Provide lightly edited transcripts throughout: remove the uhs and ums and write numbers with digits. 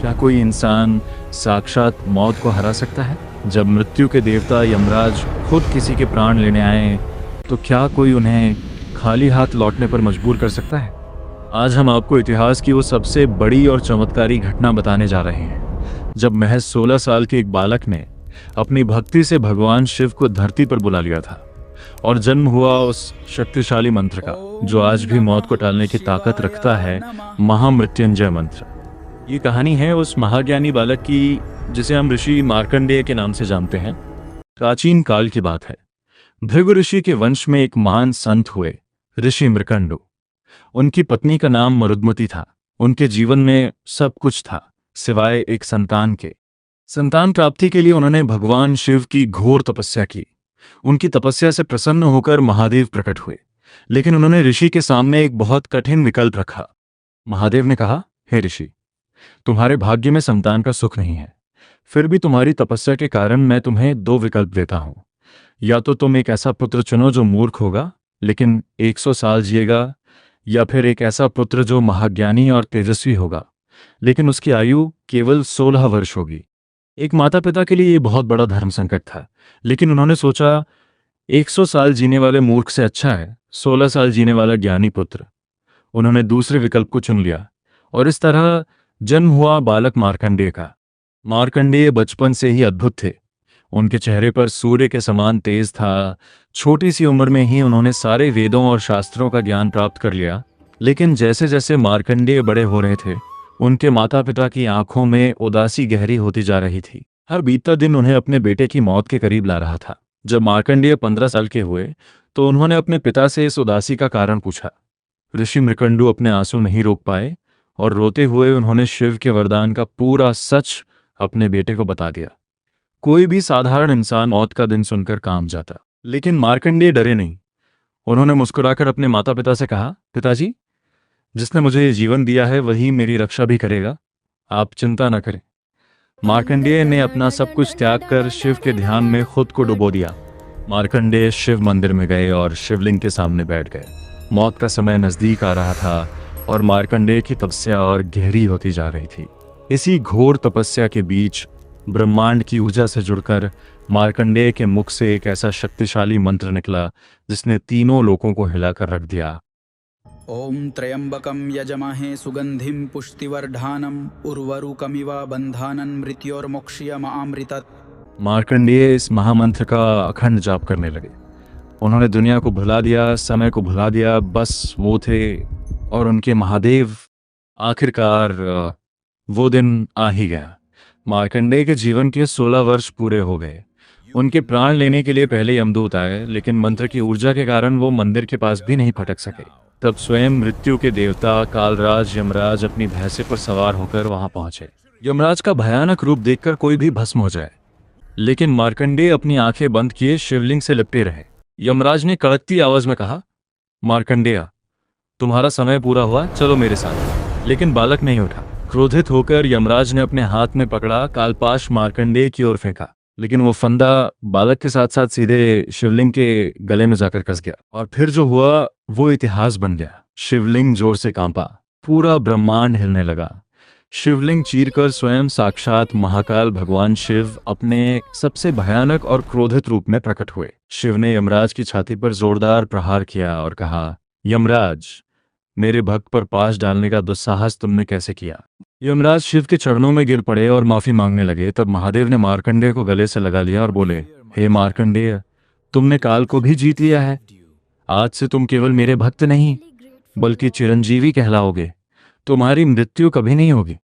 क्या कोई इंसान साक्षात मौत को हरा सकता है? जब मृत्यु के देवता यमराज खुद किसी के प्राण लेने आए तो क्या कोई उन्हें खाली हाथ लौटने पर मजबूर कर सकता है? आज हम आपको इतिहास की वो सबसे बड़ी और चमत्कारी घटना बताने जा रहे हैं जब महज 16 साल के एक बालक ने अपनी भक्ति से भगवान शिव को धरती पर बुला लिया था और जन्म हुआ उस शक्तिशाली मंत्र का जो आज भी मौत को टालने की ताकत रखता है, महामृत्युंजय मंत्र। ये कहानी है उस महाज्ञानी बालक की जिसे हम ऋषि मार्कंडेय के नाम से जानते हैं। प्राचीन काल की बात है। भृगु ऋषि के वंश में एक महान संत हुए, ऋषि मृकंडु। उनकी पत्नी का नाम मरुदमती था। उनके जीवन में सब कुछ था सिवाय एक संतान के। संतान प्राप्ति के लिए उन्होंने भगवान शिव की घोर तपस्या की। उनकी तपस्या से प्रसन्न होकर महादेव प्रकट हुए, लेकिन उन्होंने ऋषि के सामने एक बहुत कठिन विकल्प रखा। महादेव ने कहा, हे ऋषि, तुम्हारे भाग्य में संतान का सुख नहीं है, फिर भी तुम्हारी तपस्या के कारण मैं तुम्हें 2 विकल्प देता हूं। या तो तुम एक ऐसा पुत्र चुनो जो मूर्ख होगा लेकिन 100 साल जिएगा, या फिर एक ऐसा पुत्र जो महाज्ञानी और तेजस्वी होगा लेकिन उसकी आयु केवल 16 वर्ष होगी। एक माता पिता के लिए ये बहुत बड़ा धर्म संकट था, लेकिन उन्होंने सोचा 100 साल जीने वाले मूर्ख से अच्छा है 16 साल जीने वाला ज्ञानी पुत्र। उन्होंने दूसरे विकल्प को चुन लिया और इस तरह जन्म हुआ बालक मार्कंडेय का। मार्कंडेय बचपन से ही अद्भुत थे। उनके चेहरे पर सूर्य के समान तेज था। छोटी सी उम्र में ही उन्होंने सारे वेदों और शास्त्रों का ज्ञान प्राप्त कर लिया, लेकिन जैसे जैसे मार्कंडेय बड़े हो रहे थे उनके माता पिता की आंखों में उदासी गहरी होती जा रही थी। हर बीतता दिन उन्हें अपने बेटे की मौत के करीब ला रहा था। जब मार्कंडेय 15 साल के हुए तो उन्होंने अपने पिता से इस उदासी का कारण पूछा। ऋषि मृकंडु अपने आंसू नहीं रोक पाए और रोते हुए उन्होंने शिव के वरदान का पूरा सच अपने बेटे को बता दिया। कोई भी साधारण इंसान मौत का दिन सुनकर कांप जाता, लेकिन मार्कंडेय डरे नहीं। उन्होंने मुस्कुराकर अपने माता पिता से कहा, पिताजी, जिसने मुझे जीवन दिया है वही मेरी रक्षा भी करेगा, आप चिंता न करें। मार्कंडेय ने अपना सब कुछ त्याग कर शिव के ध्यान में खुद को डुबो दिया। मार्कंडेय शिव मंदिर में गए और शिवलिंग के सामने बैठ गए। मौत का समय नजदीक आ रहा था और मार्कंडेय की तपस्या और गहरी होती जा रही थी। इसी घोर तपस्या के बीच ब्रह्मांड की ऊर्जा से जुड़कर मार्कंडेय के मुख से एक ऐसा शक्तिशाली मंत्र निकला जिसने तीनों लोगों को हिलाकर रख दिया। ओम त्र्यंबकम यजमहे सुगंधिम पुष्टिवर्धनम उर्वरुकमिव बंधानन मृत्योर्मोक्षयमामृतत्। मार्कंडेय इस महामंत्र का अखंड जाप करने लगे। उन्होंने दुनिया को भुला दिया, समय को भुला दिया, बस वो थे और उनके महादेव। आखिरकार वो दिन आ ही गया। मार्कंडेय के जीवन के 16 वर्ष पूरे हो गए। उनके प्राण लेने के लिए पहले यमदूत आए, लेकिन मंत्र की ऊर्जा के कारण वो मंदिर के पास भी नहीं फटक सके। तब स्वयं मृत्यु के देवता कालराज यमराज अपनी भैंसे पर सवार होकर वहां पहुंचे। यमराज का भयानक रूप देखकर कोई भी भस्म हो जाए, लेकिन मार्कंडेय अपनी आंखें बंद किए शिवलिंग से लिपटे रहे। यमराज ने कड़कती आवाज में कहा, मार्कंडेय, तुम्हारा समय पूरा हुआ, चलो मेरे साथ। लेकिन बालक नहीं उठा। क्रोधित होकर यमराज ने अपने हाथ में पकड़ा कालपाश मार्कंडेय की ओर फेंका, लेकिन वो फंदा बालक के साथ साथ सीधे शिवलिंग के गले में जाकर कस गया। और फिर जो हुआ वो इतिहास बन गया। शिवलिंग जोर से कांपा, पूरा ब्रह्मांड हिलने लगा। शिवलिंग चीरकर स्वयं साक्षात महाकाल भगवान शिव अपने सबसे भयानक और क्रोधित रूप में प्रकट हुए। शिव ने यमराज की छाती पर जोरदार प्रहार किया और कहा, यमराज, मेरे भक्त पर पाश डालने का दुस्साहस तुमने कैसे किया? यमराज शिव के चरणों में गिर पड़े और माफी मांगने लगे। तब महादेव ने मार्कंडेय को गले से लगा लिया और बोले, हे मार्कंडेय, तुमने काल को भी जीत लिया है। आज से तुम केवल मेरे भक्त नहीं बल्कि चिरंजीवी कहलाओगे। तुम्हारी मृत्यु कभी नहीं होगी।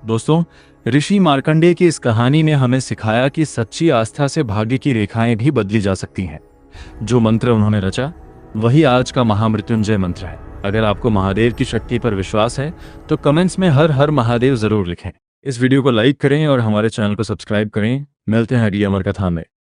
दोस्तों, ऋषि मार्कंडेय की इस कहानी ने हमें सिखाया कि सच्ची आस्था से भाग्य की रेखाएं भी बदली जा सकती हैं। जो मंत्र उन्होंने रचा वही आज का महामृत्युंजय मंत्र है। अगर आपको महादेव की शक्ति पर विश्वास है तो कमेंट्स में हर हर महादेव जरूर लिखें। इस वीडियो को लाइक करें और हमारे चैनल को सब्सक्राइब करें। मिलते हैं अगली अमर कथा में।